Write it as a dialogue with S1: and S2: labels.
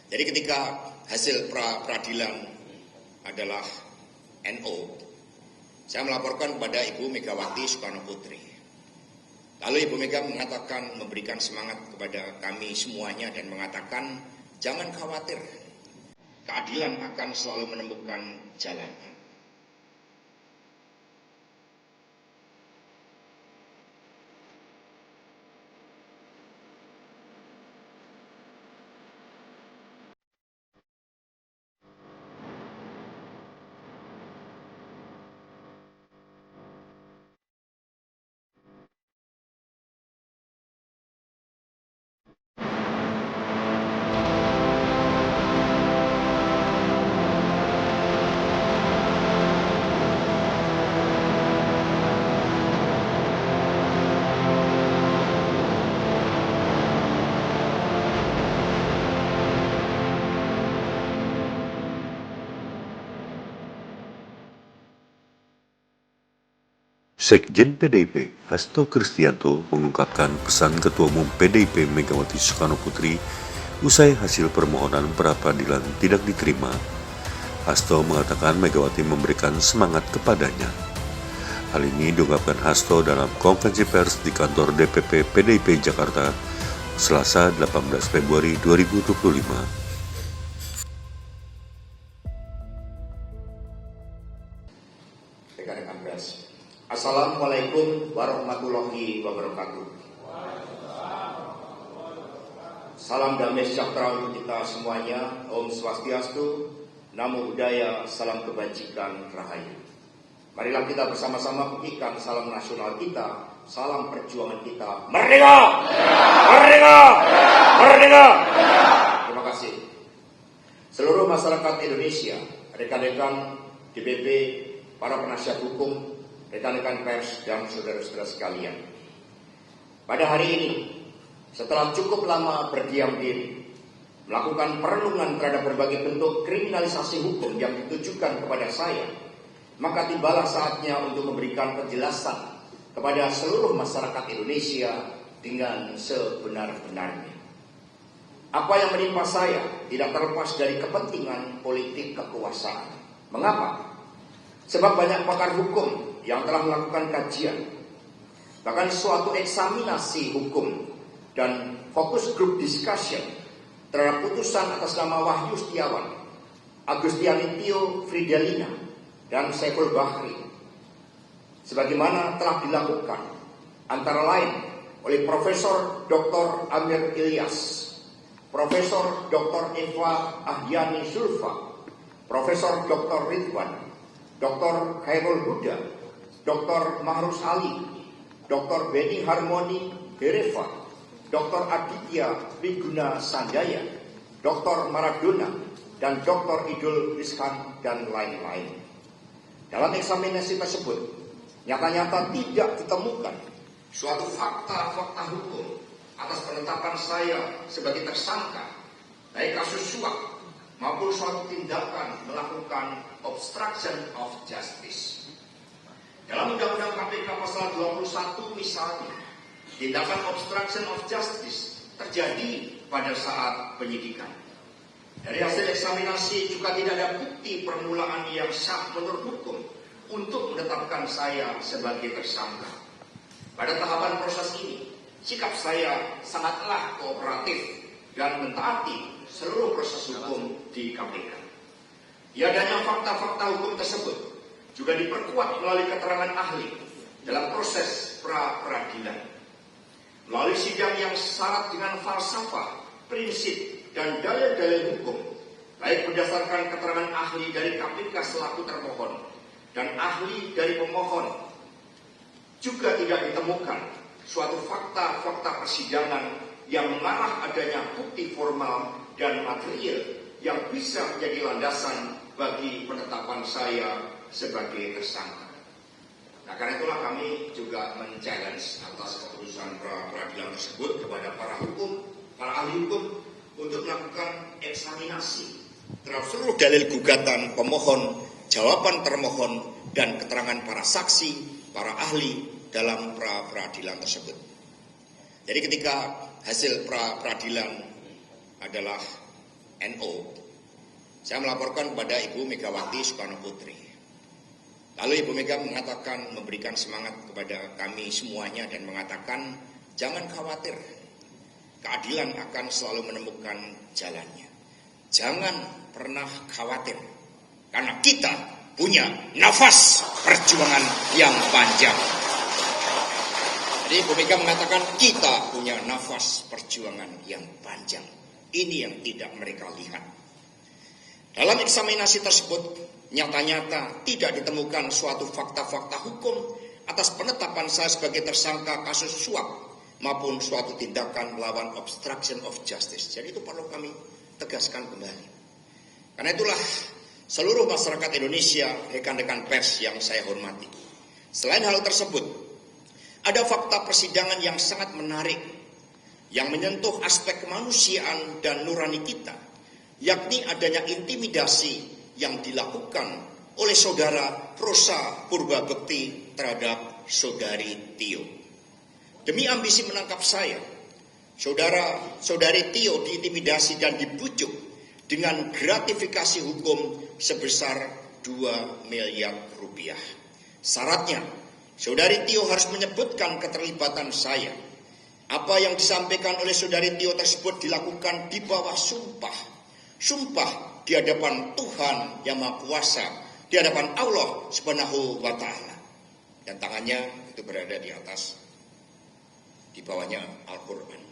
S1: Jadi ketika hasil peradilan adalah NO, saya melaporkan kepada Ibu Megawati Soekarno Putri. Lalu Ibu Mega mengatakan, memberikan semangat kepada kami semuanya dan mengatakan, jangan khawatir, keadilan akan selalu menemukan jalan.
S2: Sekjen PDIP, Hasto Kristianto, mengungkapkan pesan Ketua Umum PDIP Megawati Soekarno Putri usai hasil permohonan pra-peradilan tidak diterima. Hasto mengatakan Megawati memberikan semangat kepadanya. Hal ini diungkapkan Hasto dalam konferensi pers di kantor DPP PDIP Jakarta, Selasa 18 Februari 2025.
S1: Rekan-rekan pers, Assalamualaikum warahmatullahi wabarakatuh. Salam damai sejahtera untuk kita semuanya. Om Swastiastu, Namo Buddhaya, salam kebajikan, rahayu. Marilah kita bersama-sama buktikan salam nasional kita, salam perjuangan kita. Merdeka! Merdeka! Merdeka! Terima kasih. Seluruh masyarakat Indonesia, rekan-rekan DPP, para penasihat hukum, rekan-rekan pers, dan saudara-saudara sekalian. Pada hari ini, setelah cukup lama berdiam diri, melakukan perenungan terhadap berbagai bentuk kriminalisasi hukum yang ditujukan kepada saya, maka tibalah saatnya untuk memberikan penjelasan kepada seluruh masyarakat Indonesia dengan sebenar-benarnya. Apa yang menimpa saya tidak terlepas dari kepentingan politik kekuasaan. Mengapa? Sebab banyak pakar hukum yang telah melakukan kajian, bahkan suatu eksaminasi hukum dan fokus group discussion terhadap putusan atas nama Wahyu Setiawan, Agustiani Tio Fridelina, dan Saiful Bahri, sebagaimana telah dilakukan antara lain oleh Profesor Dr. Amir Ilyas, Profesor Dr. Eva Ahyani Sulfa, Profesor Dr. Ridwan, Dr. Khairul Huda, Dr. Mahrus Ali, Dr. Beni Harmoni Hereva, Dr. Aditya Wiguna Sanjaya, Dr. Maradona, dan Dr. Idul Rizkan, dan lain-lain. Dalam eksaminasi tersebut, nyata-nyata tidak ditemukan suatu fakta-fakta hukum atas penetapan saya sebagai tersangka, baik kasus suap maupun suatu tindakan melakukan obstruction of justice. Dalam Undang-Undang KPK pasal 21 misalnya, tindakan obstruction of justice terjadi pada saat penyidikan. Dari hasil eksaminasi juga tidak ada bukti permulaan yang sah menurut hukum untuk menetapkan saya sebagai tersangka. Pada tahapan proses ini, sikap saya sangatlah kooperatif dan mentaati seluruh proses hukum di KPK. Tiadanya fakta-fakta hukum tersebut juga diperkuat melalui keterangan ahli dalam proses pra-peradilan. Melalui sidang yang syarat dengan falsafah, prinsip, dan dalil-dalil hukum, baik berdasarkan keterangan ahli dari KPK selaku termohon dan ahli dari pemohon, juga tidak ditemukan suatu fakta-fakta persidangan yang mengarah adanya bukti formal dan material yang bisa menjadi landasan bagi penetapan saya sebagai tersangka. Nah, karena itulah kami juga men-challenge atas keputusan pra-peradilan tersebut kepada para ahli hukum untuk melakukan eksaminasi terhadap seluruh dalil gugatan pemohon, jawaban termohon, dan keterangan para saksi, para ahli dalam pra-peradilan tersebut. Jadi ketika hasil pra-peradilan adalah NO, saya melaporkan kepada Ibu Megawati Soekarno Putri. Lalu Ibu Mega mengatakan, memberikan semangat kepada kami semuanya dan mengatakan, jangan khawatir, keadilan akan selalu menemukan jalannya. Jangan pernah khawatir, karena kita punya nafas perjuangan yang panjang. Jadi Ibu Mega mengatakan kita punya nafas perjuangan yang panjang. Ini yang tidak mereka lihat. Dalam eksaminasi tersebut, nyata-nyata tidak ditemukan suatu fakta-fakta hukum atas penetapan saya sebagai tersangka kasus suap maupun suatu tindakan melawan obstruction of justice. Jadi itu perlu kami tegaskan kembali. Karena itulah seluruh masyarakat Indonesia, rekan-rekan pers yang saya hormati. Selain hal tersebut, ada fakta persidangan yang sangat menarik yang menyentuh aspek kemanusiaan dan nurani kita, yakni adanya intimidasi yang dilakukan oleh saudara Rosa Purbabekti terhadap saudari Tio. Demi ambisi menangkap saya, saudari Tio diintimidasi dan dibujuk dengan gratifikasi hukum sebesar 2 miliar rupiah. Syaratnya, saudari Tio harus menyebutkan keterlibatan saya. Apa yang disampaikan oleh saudari Tio tersebut dilakukan di bawah sumpah. Sumpah di hadapan Tuhan yang Maha Kuasa, di hadapan Allah Subhanahu wa Ta'ala. Dan tangannya itu berada di atas, di bawahnya Al-Quran.